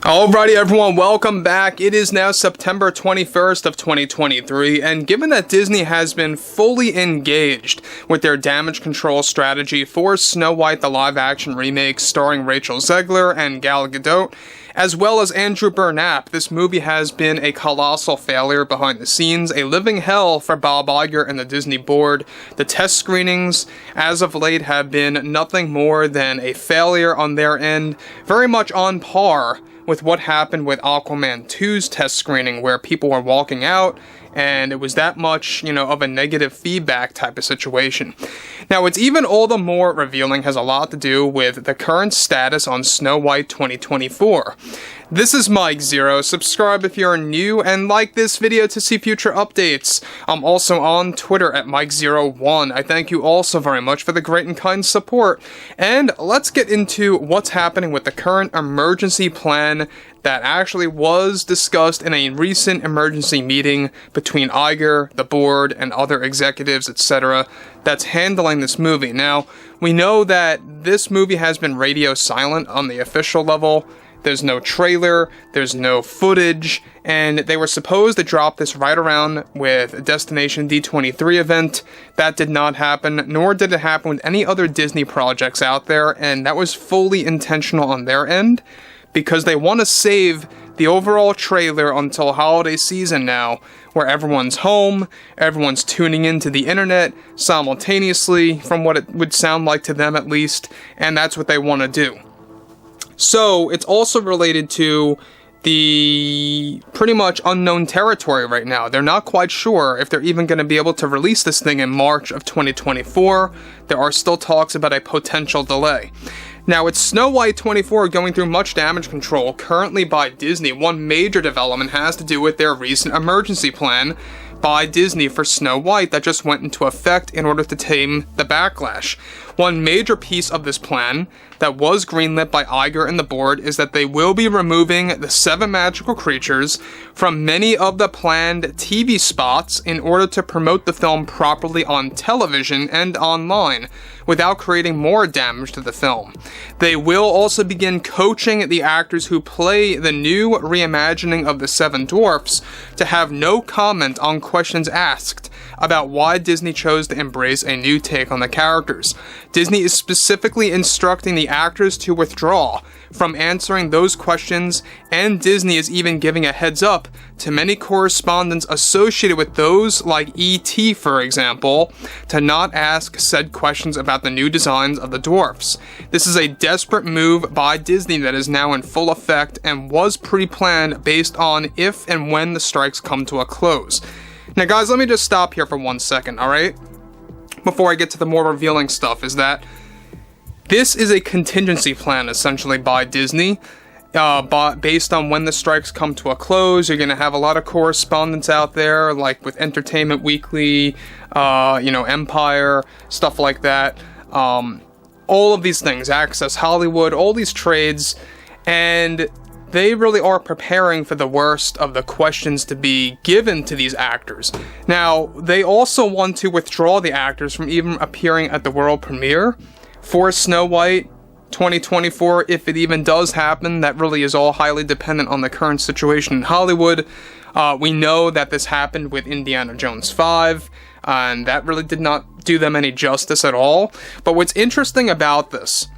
Alrighty everyone, welcome back. It is now September 21st of 2023, and given that Disney has been fully engaged with their damage control strategy for Snow White the live-action remake starring Rachel Zegler and Gal Gadot, as well as Andrew Burnap, this movie has been a colossal failure behind the scenes, a living hell for Bob Iger and the Disney board. The test screenings, as of late, have been nothing more than a failure on their end, very much on par with what happened with Aquaman 2's test screening, where people were walking out, and it was that much, of a negative feedback type of situation. Now, what's even all the more revealing has a lot to do with the current status on Snow White 2024. This is Mike Zero. Subscribe if you're new, and like this video to see future updates. I'm also on Twitter at Mike01. I thank you all so very much for the great and kind support. And let's get into what's happening with the current emergency plan that actually was discussed in a recent emergency meeting between Iger, the board, and other executives, etc., that's handling this movie. Now, we know that this movie has been radio silent on the official level. There's no trailer, there's no footage, and they were supposed to drop this right around with Destination D23 event. That did not happen, nor did it happen with any other Disney projects out there, and that was fully intentional on their end, because they want to save the overall trailer until holiday season now, where everyone's home, everyone's tuning into the internet simultaneously, from what it would sound like to them at least, and that's what they want to do. So, it's also related to the pretty much unknown territory right now. They're not quite sure if they're even going to be able to release this thing in March of 2024. There are still talks about a potential delay. Now, with Snow White 24 going through much damage control currently by Disney, one major development has to do with their recent emergency plan by Disney for Snow White that just went into effect in order to tame the backlash. One major piece of this plan that was greenlit by Iger and the board is that they will be removing the 7 magical creatures from many of the planned TV spots in order to promote the film properly on television and online, without creating more damage to the film. They will also begin coaching the actors who play the new reimagining of the 7 dwarfs to have no comment on questions asked about why Disney chose to embrace a new take on the characters. Disney is specifically instructing the actors to withdraw from answering those questions, and Disney is even giving a heads up to many correspondents associated with those like E.T., for example, to not ask said questions about the new designs of the dwarfs. This is a desperate move by Disney that is now in full effect and was pre-planned based on if and when the strikes come to a close. Now guys, let me just stop here for 1 second, alright? Before I get to the more revealing stuff, is that this is a contingency plan, essentially, by Disney, based on when the strikes come to a close. You're going to have a lot of correspondents out there, like with Entertainment Weekly, Empire, stuff like that. All of these things, Access Hollywood, all these trades, and they really are preparing for the worst of the questions to be given to these actors. Now, they also want to withdraw the actors from even appearing at the world premiere for Snow White 2024, if it even does happen. That really is all highly dependent on the current situation in Hollywood. We know that this happened with Indiana Jones 5, and that really did not do them any justice at all. But what's interesting about this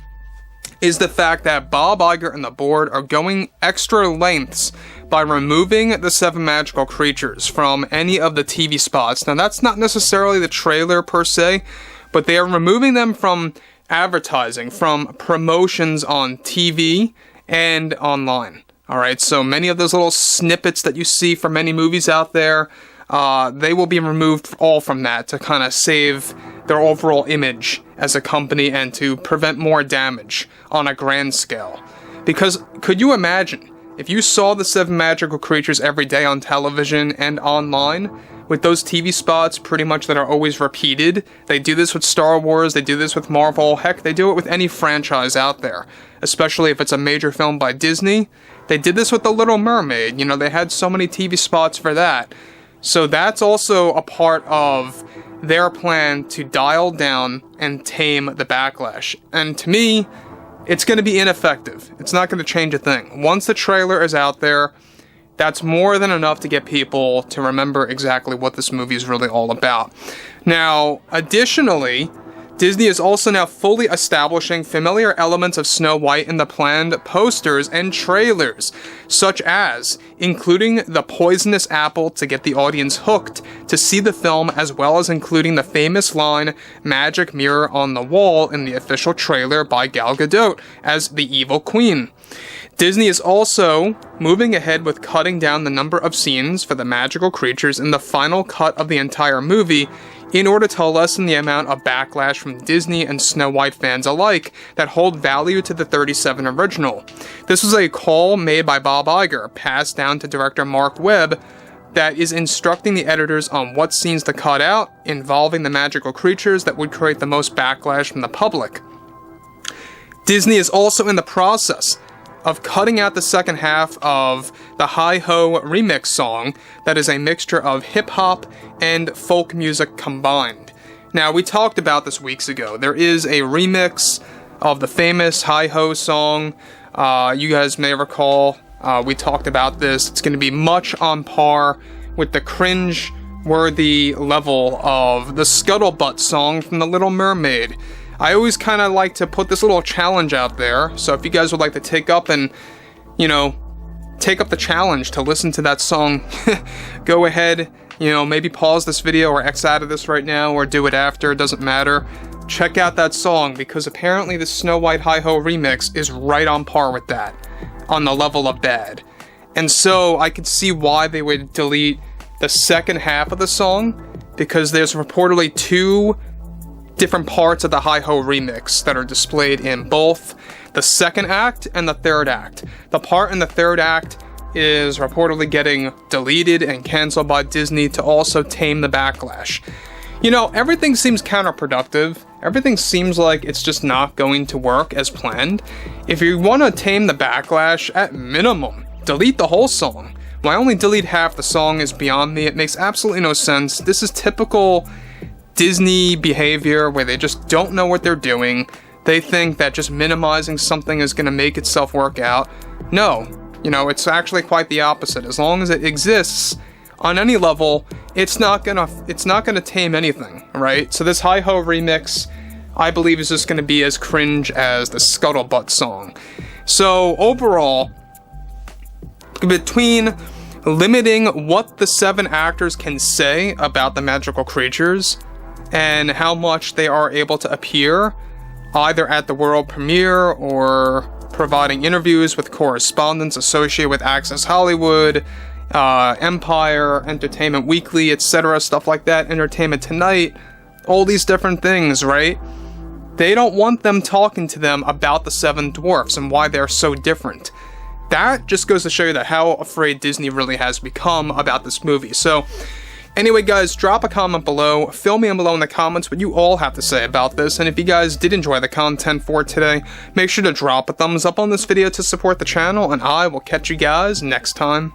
is the fact that Bob Iger and the board are going extra lengths by removing the 7 magical creatures from any of the TV spots. Now, that's not necessarily the trailer per se, but they are removing them from advertising, from promotions on TV and online. Alright, so many of those little snippets that you see from many movies out there, they will be removed all from that to kind of save their overall image as a company and to prevent more damage on a grand scale. Because could you imagine if you saw the 7 magical creatures every day on television and online, with those TV spots pretty much that are always repeated? They do this with Star Wars, they do this with Marvel, heck, they do it with any franchise out there, especially if it's a major film by Disney. They did this with The Little Mermaid, they had so many TV spots for that. So that's also a part of their plan to dial down and tame the backlash. And to me, it's going to be ineffective. It's not going to change a thing. Once the trailer is out there, that's more than enough to get people to remember exactly what this movie is really all about. Now, additionally, Disney is also now fully establishing familiar elements of Snow White in the planned posters and trailers, such as including the poisonous apple to get the audience hooked to see the film, as well as including the famous line, "Magic mirror on the wall," in the official trailer by Gal Gadot as the evil queen. Disney is also moving ahead with cutting down the number of scenes for the magical creatures in the final cut of the entire movie in order to lessen the amount of backlash from Disney and Snow White fans alike that hold value to the 37 original. This was a call made by Bob Iger, passed down to director Marc Webb, that is instructing the editors on what scenes to cut out involving the magical creatures that would create the most backlash from the public. Disney is also in the process of cutting out the second half of the Hi-Ho remix song that is a mixture of hip-hop and folk music combined. Now, we talked about this weeks ago. There is a remix of the famous Hi-Ho song. You guys may recall, we talked about this. It's going to be much on par with the cringe-worthy level of the Scuttlebutt song from The Little Mermaid. I always kind of like to put this little challenge out there, so if you guys would like to take up the challenge to listen to that song, go ahead, maybe pause this video or X out of this right now, or do it after, it doesn't matter. Check out that song, because apparently the Snow White Hi-Ho remix is right on par with that, on the level of bad. And so I could see why they would delete the second half of the song, because there's reportedly two different parts of the Hi-Ho remix that are displayed in both the second act and the third act. The part in the third act is reportedly getting deleted and canceled by Disney to also tame the backlash. Everything seems counterproductive. Everything seems like it's just not going to work as planned. If you want to tame the backlash, at minimum, delete the whole song. Why only delete half the song is beyond me. It makes absolutely no sense. This is typical Disney behavior where they just don't know what they're doing. They think that just minimizing something is going to make itself work out. No, it's actually quite the opposite. As long as it exists on any level, it's not gonna tame anything, right? So this Hi-Ho remix, I believe, is just going to be as cringe as the Scuttlebutt song. So overall, between limiting what the 7 actors can say about the magical creatures and how much they are able to appear either at the world premiere or providing interviews with correspondents associated with Access Hollywood, Empire, Entertainment Weekly, etc., stuff like that, Entertainment Tonight, all these different things, right? They don't want them talking to them about the 7 dwarfs and why they're so different. That just goes to show you that how afraid Disney really has become about this movie. So, anyway, guys, drop a comment below. Fill me in below in the comments what you all have to say about this. And if you guys did enjoy the content for today, make sure to drop a thumbs up on this video to support the channel. And I will catch you guys next time.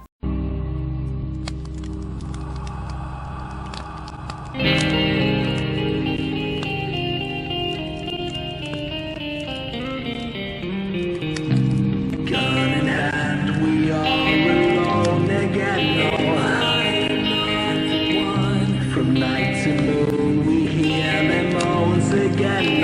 From night to moon, we hear them moans again.